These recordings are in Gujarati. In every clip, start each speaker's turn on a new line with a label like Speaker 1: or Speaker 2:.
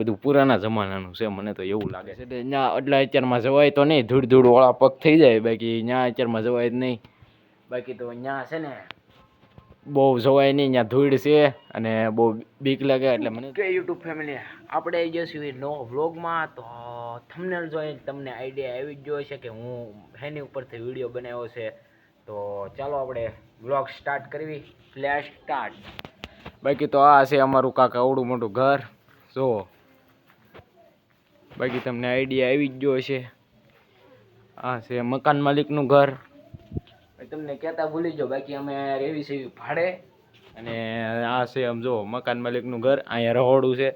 Speaker 1: બધું પુરાના જમાનાનું છે મને તો એવું લાગે છે. ત્યાં એટલા અત્યારમાં જવાય તો નહીં, ધૂળ ધૂળ વાળા પગ થઈ જાય, બાકી ત્યાં અત્યારમાં જવાય જ નહીં. બાકી તો ત્યાં છે ને બહુ જવાય નહીં, ત્યાં ધૂળ છે અને બહુ બીક લાગે. એટલે મને કે યુટ્યુબ ફેમિલી આપણે આવી જઈશું નો વ્લોગમાં. તો થંબનેલ જોઈ તમને આઈડિયા આવી જ જોઈએ છે કે હું હેની ઉપરથી વિડીયો બનાવ્યો છે. તો ચાલો આપણે વ્લોગ સ્ટાર્ટ કરવી. Flash start. બાકી તો આ છે અમારું કાકા આવડું મોટું ઘર જો. બાકી તમને આઈડિયા આવી જ ગયો છે. આ છે મકાન માલિકનું ઘર. તમને કહેતા ભૂલી જાઓ, બાકી અમે રેવી છે ભાડે. અને આ છે આમ જો મકાન માલિકનું ઘર. અહીંયા રહોડું છે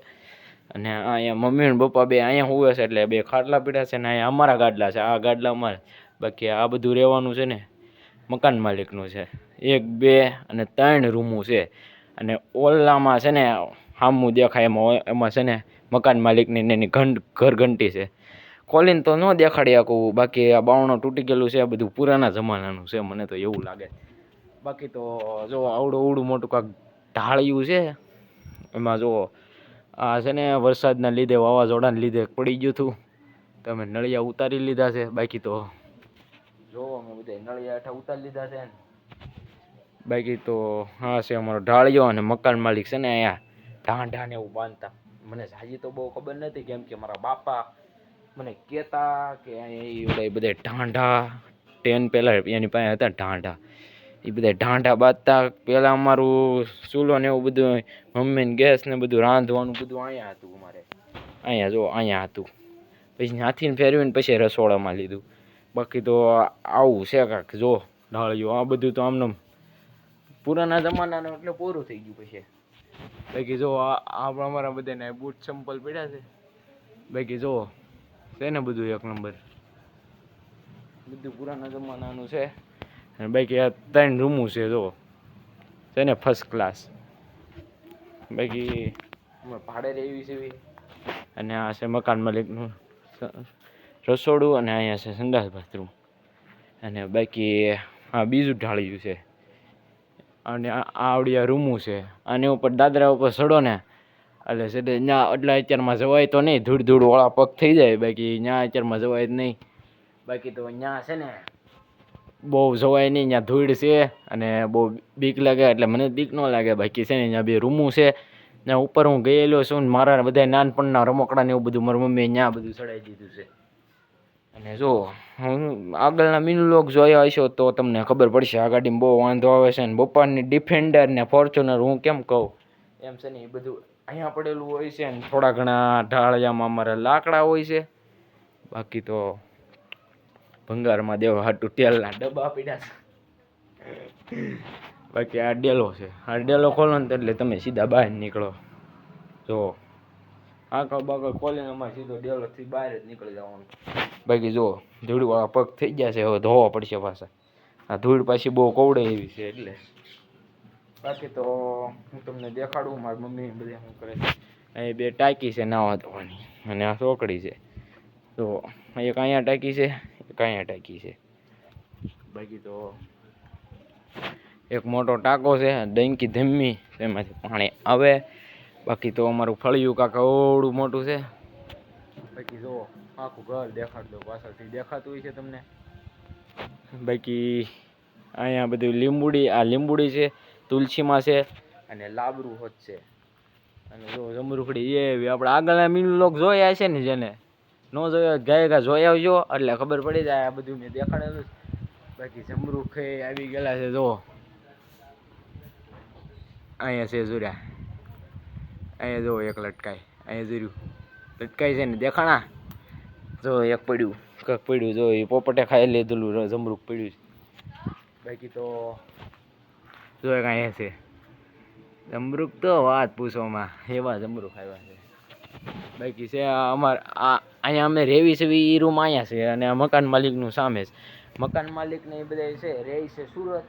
Speaker 1: અને અહીંયા મમ્મી અને પપ્પા બે અહીંયા હુવે છે, એટલે બે ખાટલા પીડા છે ને અહીંયા અમારા ગાડલા છે. આ ગાડલા અમારે. બાકી આ બધું રહેવાનું છે ને મકાન માલિકનું છે. 1 2 અને 3 રૂમો છે. અને ઓલામાં છે ને સામું દેખાય એમાં છે ને મકાન માલિકની એની ઘર ઘંટી છે. ખોલીને તો ન દેખાડી શકું, બાકી આ બાવણું તૂટી ગયેલું છે. આ બધું પુરાના જમાનાનું છે મને તો એવું લાગે. બાકી તો જો આવડું મોટું કાંક ઢાળિયું છે. એમાં જો આ છે ને વરસાદના લીધે વાવાઝોડાના લીધે પડી ગયું હતું, તો અમે નળિયા ઉતારી લીધા છે. બાકી તો જો અમે બધા નળિયા હેઠા ઉતારી લીધા છે. બાકી તો હા છે અમારો ઢાળિયો. અને મકાન માલિક છે ને અહીંયા ઢાંઢા ને એવું બાંધતા. મને હજી તો બહુ ખબર નથી, કેમ કે મારા બાપા મને કહેતા કે અહીંયા બધા ઢાંઢા 10 પહેલાં એની પાસે હતા ઢાંઢા. એ બધા ઢાંઢા બાંધતા. પહેલાં અમારું ચૂલો ને એવું બધું મમ્મીને ગેસ ને બધું રાંધવાનું બધું અહીંયા હતું અમારે. અહીંયા જો અહીંયા હતું. પછી હાથીને ફેરવીને પછી રસોડામાં લીધું. બાકી તો આવું છે કાંક જો ઢાળિયું. આ બધું તો આમને પુરાના જમાનાનું એટલે પૂરું થઈ ગયું પછી. બાકી જો આ અમારા બધાને બૂટ ચંપલ પડ્યા છે. બાકી જો છે ને બધું એક નંબર, બધું પુરાના જમાનાનું છે. અને બાકી આ 3 રૂમો છે જો, છે ને ફર્સ્ટ ક્લાસ. બાકી અમે ભાડે રહેવી છે. અને આ છે મકાન માલિકનું રસોડું અને અહીંયા છે સંડાસ બાથરૂમ. અને બાકી આ બીજું ઢાળિયું છે. અને આવડિયા રૂમું છે. આની ઉપર દાદરા ઉપર ચડો ને એટલે છે ત્યાં એટલા અત્યારમાં જવાય તો નહીં, ધૂળ ધૂળ વાળા પગ થઈ જાય, બાકી ત્યાં અત્યારમાં જવાય જ નહીં. બાકી તો ત્યાં છે ને બહુ જવાય નહીં, ત્યાં ધૂળ છે અને બહુ બીક લાગે. એટલે મને બીક ન લાગે. બાકી છે ને ત્યાં 2 રૂમો છે. ત્યાં ઉપર હું ગયેલો છું ને મારા બધા નાનપણના રમકડા ને એવું બધું મારી મમ્મીએ ત્યાં બધું ચડાવી દીધું છે. અને જો હું આગળના મિનલોગ જોયા હશો તો તમને ખબર પડશે. આ ગાડીમાં બહુ વાંધો આવે છે ને બપ્પાની ડિફેન્ડર ને ફોર્ચ્યુનર હું કેમ કહું એમ છે ને એ બધું અહીંયા પડેલું હોય છે. ને થોડા ઘણા ઢાળિયામાં અમારે લાકડા હોય છે. બાકી તો ભંગારમાં દેવા હાટું તેલના ડબ્બા પીડ્યા છે. બાકી આ ડેલો છે. આ ડેલો ખોલો ને એટલે તમે સીધા બહાર નીકળો. જો આંકળ બાકળ ખોલીને અમારે સીધો ડેલોથી બહાર જ નીકળી જવાનું. બાકી જો ધૂળવાળા પગ થઈ ગયા છે, હવે ધોવા પડશે પાછા. આ ધૂળ પાછી બહુ કવડે એવી છે એટલે. બાકી તો હું તમને દેખાડું મારી મમ્મી બધે શું કરે છે. અહીં 2 ટાંકી છે નાવા ધોવાની અને આ ચોકડી છે. તો એક અહીંયા ટાંકી છે, એક અહીંયા ટાંકી છે. બાકી તો એક મોટો ટાંકો છે, ડંકી ધમ્મી એમાંથી પાણી આવે. બાકી તો અમારું ફળિયું કાંક અવળું મોટું છે. બાકી જો આખું ઘર દેખાડ દો, પાછળથી દેખાતું હોય છે તમને. બાકી અહીંયા બધું લીંબુડી, આ લીંબુડી છે, તુલસીમાં છે અને લાબરું હોત છે. અને જો જમરૂખડી એવી આપણે આગળના મિનલોગ જોયા છે ને, જેને ન જોયા ગાયકા જોઈ આવજો એટલે ખબર પડી જાય. આ બધું મેં દેખાડેલું. બાકી જમરૂખ આવી ગયેલા છે જો અહીંયા છે જોર્યા. અહીંયા જો એક લટકાય, અહીંયા જોર્યું લટકાય છે ને દેખાણા. જો એક પડ્યું કંઈક પડ્યું જો એ પોપટે ખાઈ લીધેલું જમરૂખ પડ્યું છે. બાકી તો જો એક અહીંયા છે જમરૂખ, તો વાત પૂછોમાં એવા જમરૂખ આવ્યા છે. બાકી છે અમારે આ અહીંયા અમે રેવી છે એ રૂમ અહીંયા છે. અને આ મકાન માલિકનું સામે છે. મકાન માલિકને એ બધા છે રહે છે સુરત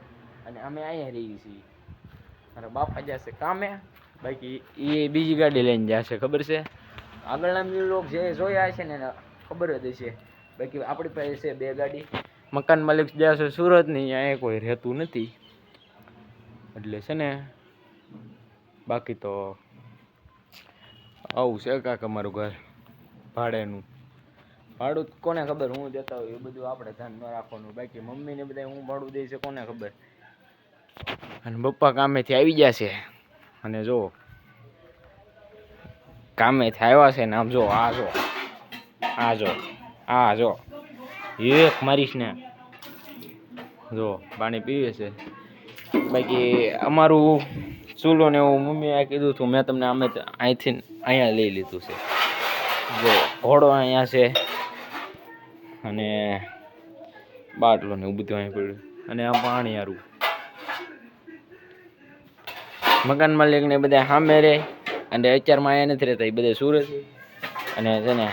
Speaker 1: અને અમે અહીંયા રહીએ છીએ. મારા બાપા જશે કામે, બાકી એ બીજી ગાડી લઈને જશે. ખબર છે આગળના મિનલોગ જે જોયા છે ને એને ખબર જ હશે. બાકી આપણી પાસે છે 2 ગાડી. મકાન માલિક જશે સુરત ની, અહીંયા કોઈ રહેતું નથી એટલે છે ને. બાકી તો આવું છે કાંક અમારું ઘર ભાડેનું. ભાડું કોને ખબર હું દેતા હોય એ બધું આપણે ધ્યાન ન રાખવાનું. બાકી મમ્મીને બધા હું ભાડું દે છે કોને ખબર. અને પપ્પા કામેથી આવી ગયા છે અને જો કામેથી આવ્યા છે ને આમ જો આ જો એક મારીશ ને જો પાણી પીવે છે. બાકી અમારું ચૂલો ને એવું મમ્મીએ કીધું હતું મેં તમને અમે અહીંથી અહીંયા લઈ લીધું છે. જો ઘોડો અહીંયા છે અને બાટલો ને એવું બધું અહીં પડ્યું અને આ પાણી હારું. મકાન માલિક ને બધા સામે રહે અને અત્યારમાં અહીંયા નથી રહેતા, એ બધા સુરત અને છે ને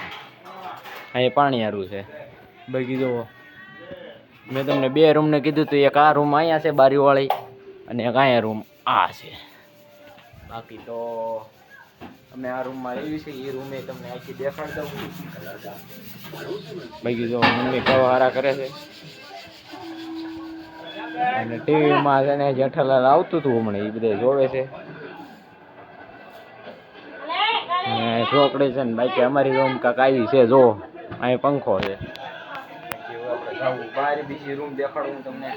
Speaker 1: અહીં પાણી હારું છે. બાકી જો મેં તમને 2 રૂમને કીધું હતું, એક આ રૂમ અહીંયા છે બારીવાળી અને એક અહીંયા રૂમ આ છે. બાકી તો અમે આ રૂમમાં રહીએ છીએ, એ રૂમે તમને આખી દેખાડ દઉં. બાકી જો મમ્મી કવારા કરે છે અને ટીવીમાં છે ને જેઠાલાલ આવતું હતું હમણાં, એ બધા જોવે છે. છોકરી છે ને બાકી અમારી રૂમ કાંક આવી છે, જો અહીં પંખો છે. બહાર બીજી રૂમ દેખાડું તમને.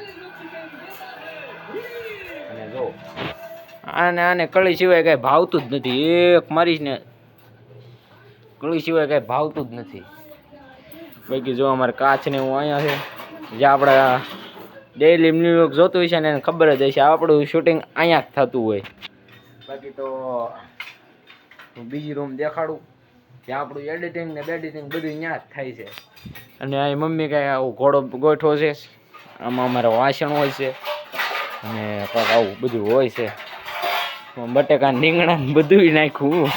Speaker 1: અને જો આને કળી સિવાય કઈ ભાવતું જ નથી. એક મારીશ ને કળી સિવાય કઈ ભાવતું જ નથી. બાકી જો અમારે કાચ ને હું અહીંયા છે, જે આપણે ડેઈલી ન્યૂયોર્ક જોતું હોય છે ને એને ખબર જ હશે આપણું શૂટિંગ અહીંયા જ થતું હોય. બાકી તો હું બીજી રૂમ દેખાડું ત્યાં આપણું એડિટિંગ ને બેડિટિંગ બધું અહીંયા જ થાય છે. અને અહીં મમ્મી કાંઈ આવું ઘોડો ગોઠવો છે, આમાં અમારે વાસણ હોય છે અને કાંઈક આવું બધું હોય છે. બટેકા રીંગણા બધું નાખ્યું.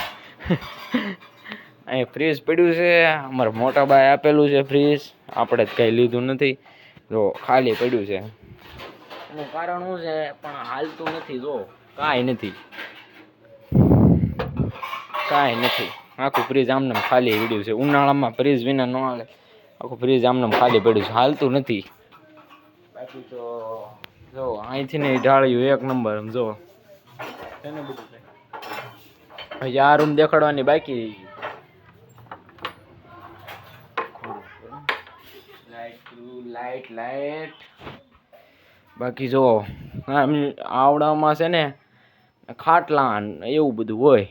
Speaker 1: અહીં ફ્રીજ પડ્યું છે, અમારા મોટા ભાઈ આપેલું છે ફ્રીજ, આપણે જ કંઈ લીધું નથી. જો ખાલી પડ્યું છે. એનું કારણ શું છે પણ હાલતું નથી. જો કાંઈ નથી. આખું ફ્રીજ આમને ખાલી પડ્યું છે. ઉનાળામાં ફ્રીજ વિના ન હાલે. આખું ફ્રીજ આમને ખાલી પડ્યું છે, હાલતું નથી. બાકી તો જો અહીંથી ને ઢાળ્યું એક નંબર. જો એને બધું હજી આ રૂમ દેખાડવાની બાકી. લાઈટ બાકી જો આવડામાં છે ને ખાટલા એવું બધું હોય.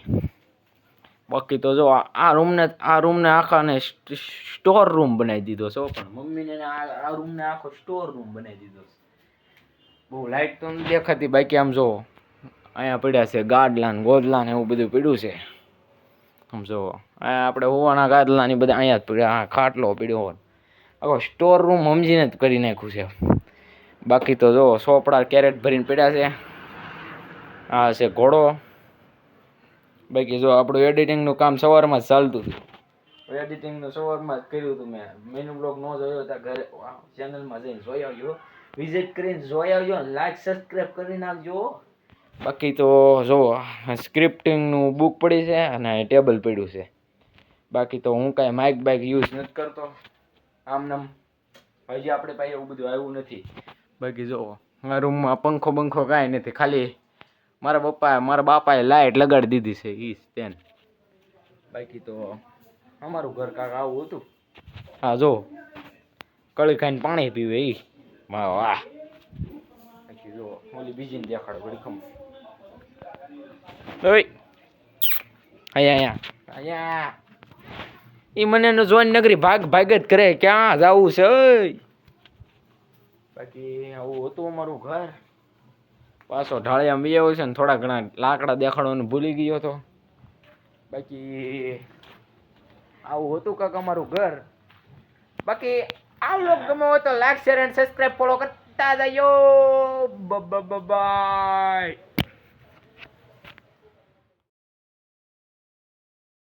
Speaker 1: બાકી તો જો આ રૂમને આખાને સ્ટોર રૂમ બનાવી દીધો છે. પણ મમ્મીને આ રૂમને આખો સ્ટોર રૂમ બનાવી દીધો છે. બહુ લાઈટ તો નથી દેખાતી. બાકી આમ જો અહીંયા પડ્યા છે ગાદલા ને ગોદલા ને એવું બધું પડ્યું છે. આમ જો આપણે હોવાના ગાદલા ને બધા અહીંયા જ પડ્યા. ખાટલો પડ્યો હોય. આખો સ્ટોર રૂમ સમજીને જ કરી નાખ્યું છે. બાકી તો જો સોપડા કેરેટ ભરીને પડ્યા છે. આ છે ઘોડો. બાકી જો આપણું એડિટિંગનું કામ સવારમાં જ ચાલતું હતું. એડિટિંગનું સવારમાં જ કર્યું હતું મેં. મેનુ બ્લોગ ન જોયો ત્યાં ઘરે ચેનલમાં જઈને જોઈ આવજો, વિઝિટ કરીને જોઈ આવજો, લાઈક સબસ્ક્રાઈબ કરી નાખજો. બાકી તો જો સ્ક્રિપ્ટિંગનું બુક પડી છે અને ટેબલ પડ્યું છે. બાકી તો હું કાંઈ માઇક બાઇક યુઝ નથી કરતો. આમ હજી આપણે પાસે એવું બધું આવ્યું નથી. બાકી જો મારા રૂમમાં પંખો બંખો કાંઈ નથી. ખાલી મારા બાપાએ લાઇટ લગાડી દીધી છે ઈ તેન. બાકી તો અમારું ઘર કાંક આવું હતું. હા જો કળી ખાઈને પાણી પીવે ઈ. વાહ. બાકી જો ઓલી બીજીને દેખાડો ઘડી ખમ. અહીંયા ઈ મને જોઈને નગરી ભાગ જ કરે. ક્યાં જવું છે? બાકી આવું હતું અમારું ઘર. પાછો ઢાળિયામાં બી આવ્યો છે ને થોડા ઘણા લાકડા દેખાડવાનું ભૂલી ગયો હતો. બાકી આવું હતું કાંક અમારું ઘર. બાકી આ વ્લોગ ગમે હોય તો like share and subscribe follow કરતા જજો. બાય.